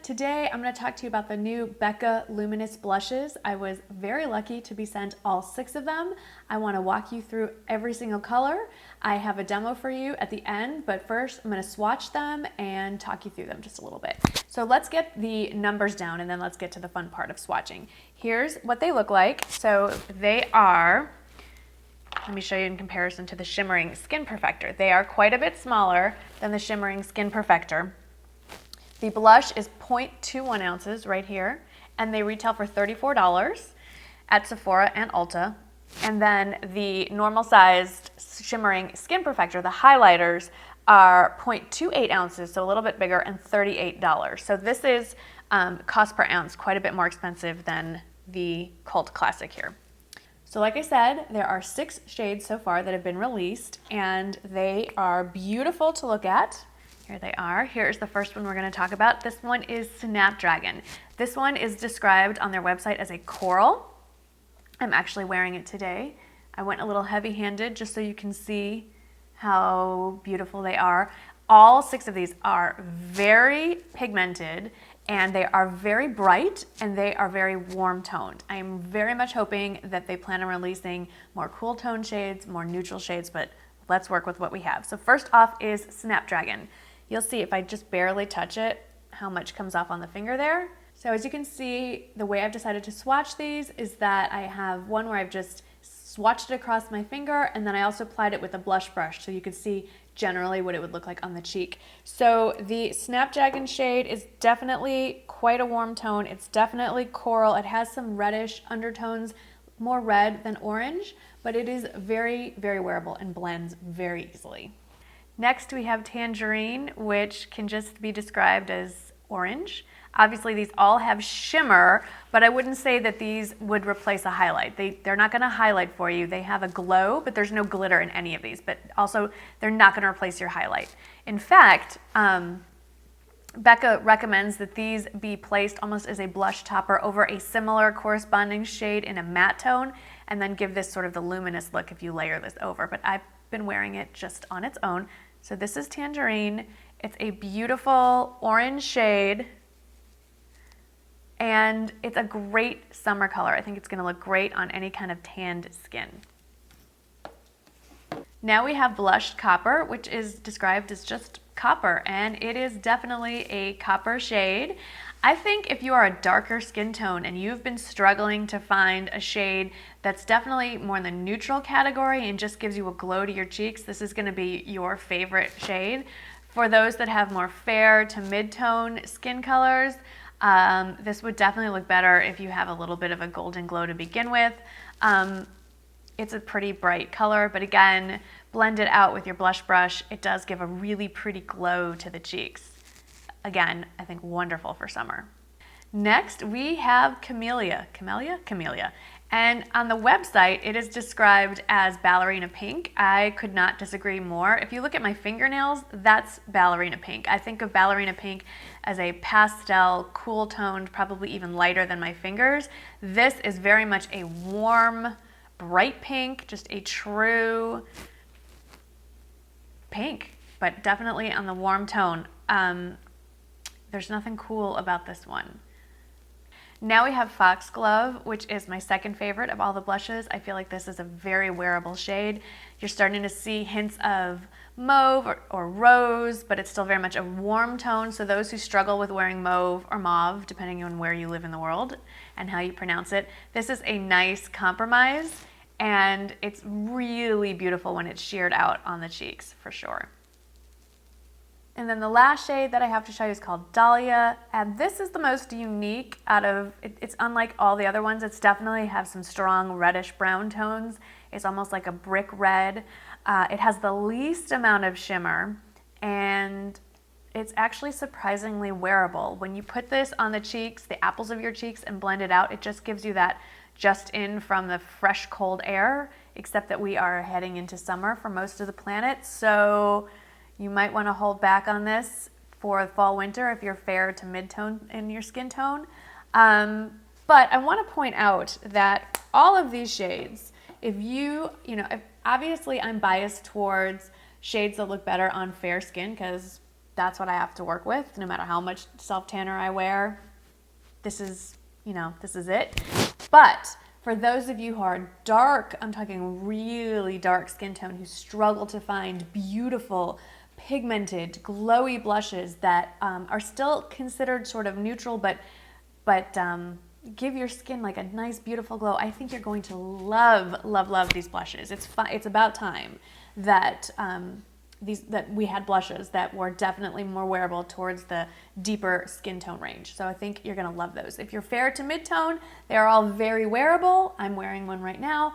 Today I'm going to talk to you about the new Becca Luminous blushes. I was very lucky to be sent all 6 of them. I want to walk you through every single color. I have a demo for you at the end, but first I'm going to swatch them and talk you through them just a little bit. So let's get the numbers down and then let's get to the fun part of swatching. Here's what they look like. So they are, let me show you in comparison to the Shimmering Skin Perfector. They are quite a bit smaller than the Shimmering Skin Perfector. The blush is 0.21 ounces right here, and they retail for $34 at Sephora and Ulta. And then the normal sized Shimmering Skin Perfector, the highlighters, are 0.28 ounces, so a little bit bigger, and $38. So this is cost per ounce, quite a bit more expensive than the Cult Classic here. So like I said, there are 6 shades so far that have been released, and they are beautiful to look at. Here they are. Here's the first one we're going to talk about. This one is Snapdragon. This one is described on their website as a coral. I'm actually wearing it today. I went a little heavy-handed just so you can see how beautiful they are. All 6 of these are very pigmented, and they are very bright, and they are very warm toned. I am very much hoping that they plan on releasing more cool tone shades, more neutral shades, but let's work with what we have. So first off is Snapdragon. You'll see if I just barely touch it, how much comes off on the finger there. So as you can see, the way I've decided to swatch these is that I have one where I've just swatched it across my finger, and then I also applied it with a blush brush so you could see generally what it would look like on the cheek. So the Snapdragon shade is definitely quite a warm tone. It's definitely coral. It has some reddish undertones, more red than orange, but it is very, very wearable and blends very easily. Next we have Tangerine, which can just be described as orange. Obviously these all have shimmer, but I wouldn't say that these would replace a highlight. They're not going to highlight for you. They have a glow, but there's no glitter in any of these. But also they're not going to replace your highlight. In fact, Becca recommends that these be placed almost as a blush topper over a similar corresponding shade in a matte tone, and then give this sort of the luminous look if you layer this over. But I've been wearing it just on its own. So this is Tangerine. It's a beautiful orange shade, and it's a great summer color. I think it's going to look great on any kind of tanned skin. Now we have Blushed Copper, which is described as just copper, and it is definitely a copper shade. I think if you are a darker skin tone and you've been struggling to find a shade that's definitely more in the neutral category and just gives you a glow to your cheeks, this is going to be your favorite shade. For those that have more fair to mid-tone skin colors, this would definitely look better if you have a little bit of a golden glow to begin with. It's a pretty bright color, but again, blend it out with your blush brush. It does give a really pretty glow to the cheeks. Again, I think wonderful for summer. Next, we have Chamelia. Chamelia. And on the website, it is described as ballerina pink. I could not disagree more. If you look at my fingernails, that's ballerina pink. I think of ballerina pink as a pastel, cool toned, probably even lighter than my fingers. This is very much a warm, bright pink, just a true pink, but definitely on the warm tone. There's nothing cool about this one. Now we have Foxglove, which is my second favorite of all the blushes. I feel like this is a very wearable shade. You're starting to see hints of mauve or rose, but it's still very much a warm tone. So those who struggle with wearing mauve or mauve, depending on where you live in the world and how you pronounce it, this is a nice compromise, and it's really beautiful when it's sheared out on the cheeks, for sure. And then the last shade that I have to show you is called Dalia, and this is the most unique out of, it's unlike all the other ones. It's definitely have some strong reddish brown tones. It's almost like a brick red. It has the least amount of shimmer, and it's actually surprisingly wearable. When you put this on the cheeks, the apples of your cheeks, and blend it out, it just gives you that just in from the fresh cold air, except that we are heading into summer for most of the planet. So you might want to hold back on this for fall winter if you're fair to mid-tone in your skin tone. But I want to point out that all of these shades, if obviously I'm biased towards shades that look better on fair skin because that's what I have to work with, no matter how much self-tanner I wear. This is, this is it. But for those of you who are dark, I'm talking really dark skin tone, who struggle to find beautiful, pigmented, glowy blushes that are still considered sort of neutral, but give your skin like a nice, beautiful glow, I think you're going to love, love, love these blushes. It's about time that that we had blushes that were definitely more wearable towards the deeper skin tone range. So I think you're gonna love those. If you're fair to mid-tone, they are all very wearable. I'm wearing one right now,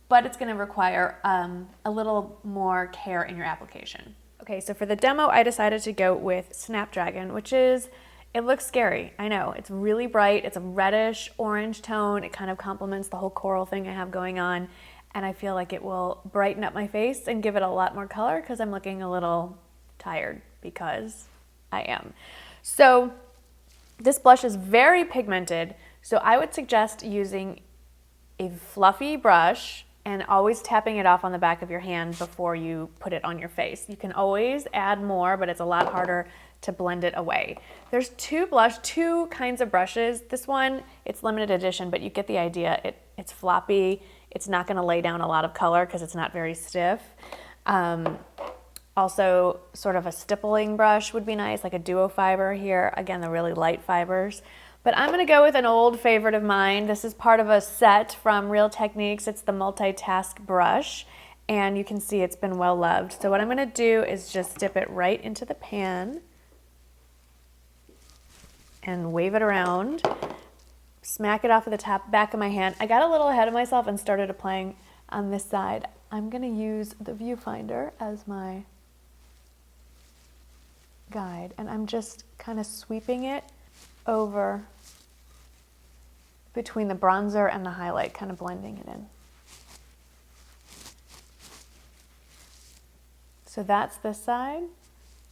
but it's gonna require a little more care in your application. Okay, so for the demo, I decided to go with Snapdragon, which is, it looks scary. I know, it's really bright. It's a reddish orange tone. It kind of complements the whole coral thing I have going on. And I feel like it will brighten up my face and give it a lot more color because I'm looking a little tired, because I am. So this blush is very pigmented, so I would suggest using a fluffy brush and always tapping it off on the back of your hand before you put it on your face. You can always add more, but it's a lot harder to blend it away. There's two kinds of brushes. This one, it's limited edition, but you get the idea. It's floppy. It's not gonna lay down a lot of color because it's not very stiff. Also, sort of a stippling brush would be nice, like a duo fiber here. Again, the really light fibers. But I'm gonna go with an old favorite of mine. This is part of a set from Real Techniques. It's the multitask brush, and you can see it's been well loved. So what I'm gonna do is just dip it right into the pan and wave it around. Smack it off of the back of my hand. I got a little ahead of myself and started applying on this side. I'm gonna use the viewfinder as my guide, and I'm just kind of sweeping it over between the bronzer and the highlight, kind of blending it in. So that's this side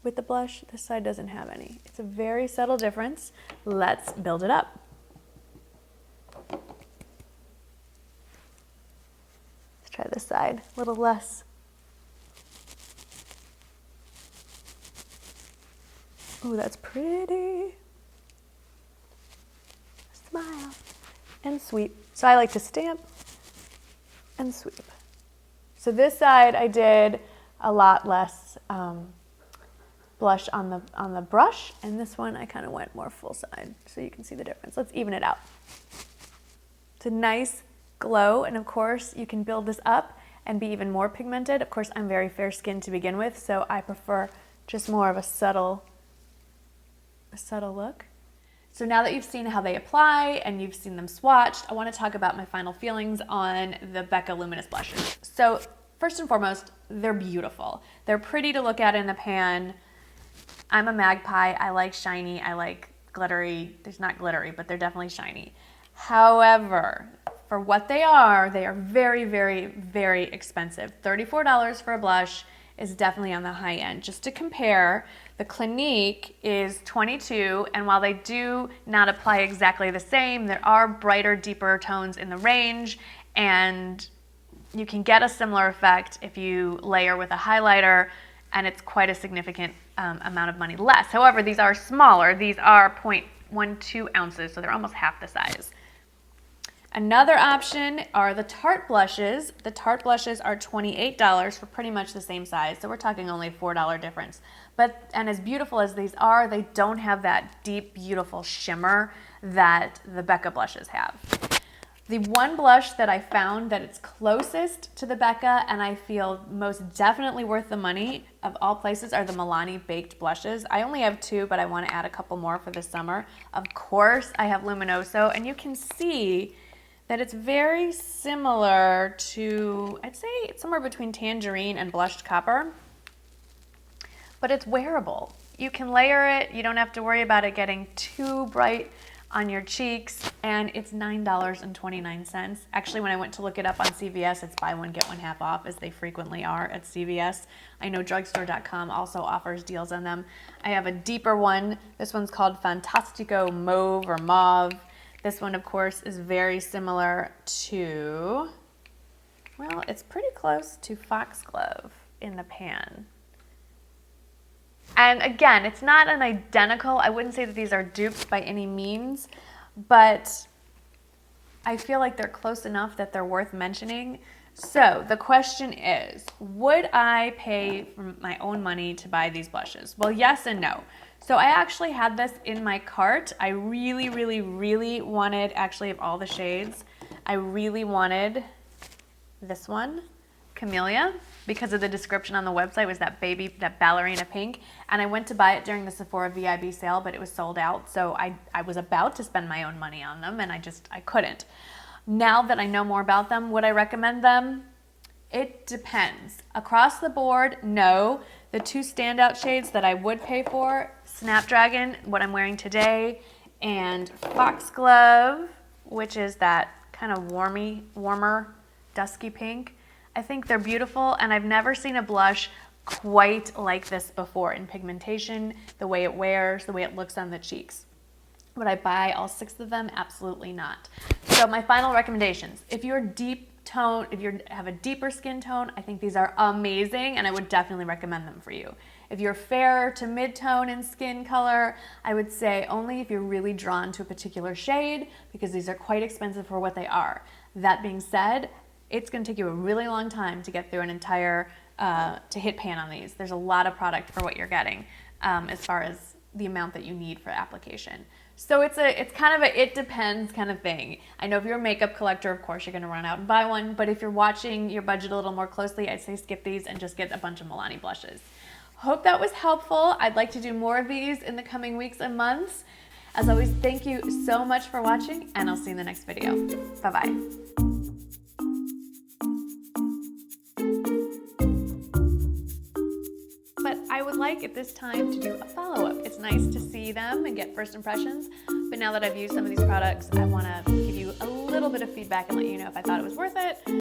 with the blush. This side doesn't have any. It's a very subtle difference. Let's build it up. Try this side, a little less. Oh, that's pretty. Smile and sweep. So I like to stamp and sweep. So this side I did a lot less blush on the brush, and this one I kind of went more full side, so you can see the difference. Let's even it out. It's a nice glow, and of course you can build this up and be even more pigmented. Of course, I'm very fair skinned to begin with, so I prefer just more of a subtle look. So now that you've seen how they apply and you've seen them swatched, I want to talk about my final feelings on the Becca Luminous blushes. So first and foremost, they're beautiful. They're pretty to look at in the pan. I'm a magpie. I like shiny. I like glittery. There's not glittery, but they're definitely shiny. However, for what they are very, very, very expensive. $34 for a blush is definitely on the high end. Just to compare, the Clinique is $22, and while they do not apply exactly the same, there are brighter, deeper tones in the range, and you can get a similar effect if you layer with a highlighter, and it's quite a significant amount of money less. However, these are smaller. These are 0.12 ounces, so they're almost half the size. Another option are the Tarte blushes. The Tarte blushes are $28 for pretty much the same size, so we're talking only a $4 difference. And as beautiful as these are, they don't have that deep, beautiful shimmer that the Becca blushes have. The one blush that I found that it's closest to the Becca and I feel most definitely worth the money of all places are the Milani Baked blushes. I only have two, but I want to add a couple more for this summer. Of course, I have Luminoso, and you can see that it's very similar to, I'd say it's somewhere between Tangerine and Blushed Copper, but it's wearable. You can layer it, you don't have to worry about it getting too bright on your cheeks, and it's $9.29. Actually, when I went to look it up on CVS, it's buy one, get one half off, as they frequently are at CVS. I know drugstore.com also offers deals on them. I have a deeper one. This one's called Fantastico Mauve or Mauve. This one, of course, is very similar to, well, it's pretty close to Foxglove in the pan. And again, it's not an identical, I wouldn't say that these are dupes by any means, but I feel like they're close enough that they're worth mentioning. So the question is, would I pay for my own money to buy these blushes? Well, yes and no. So I actually had this in my cart. I really, really, really wanted, actually of all the shades, I really wanted this one, Chamelia, because of the description on the website was that ballerina pink. And I went to buy it during the Sephora VIB sale, but it was sold out. So I was about to spend my own money on them and I couldn't. Now that I know more about them, would I recommend them? It depends. Across the board, no. The two standout shades that I would pay for, Snapdragon, what I'm wearing today, and Foxglove, which is that kind of warmer, dusky pink. I think they're beautiful, and I've never seen a blush quite like this before in pigmentation, the way it wears, the way it looks on the cheeks. Would I buy all 6 of them? Absolutely not. So my final recommendations, if you're deep tone, if you have a deeper skin tone, I think these are amazing and I would definitely recommend them for you. If you're fair to mid-tone in skin color, I would say only if you're really drawn to a particular shade, because these are quite expensive for what they are. That being said, it's going to take you a really long time to get through an entire, to hit pan on these. There's a lot of product for what you're getting as far as the amount that you need for application. So it's kind of a it depends kind of thing. I know if you're a makeup collector, of course, you're going to run out and buy one. But if you're watching your budget a little more closely, I'd say skip these and just get a bunch of Milani blushes. Hope that was helpful. I'd like to do more of these in the coming weeks and months. As always, thank you so much for watching, and I'll see you in the next video. Bye-bye. But I would like at this time to do a follow-up. It's nice to see them and get first impressions, but now that I've used some of these products, I want to give you a little bit of feedback and let you know if I thought it was worth it,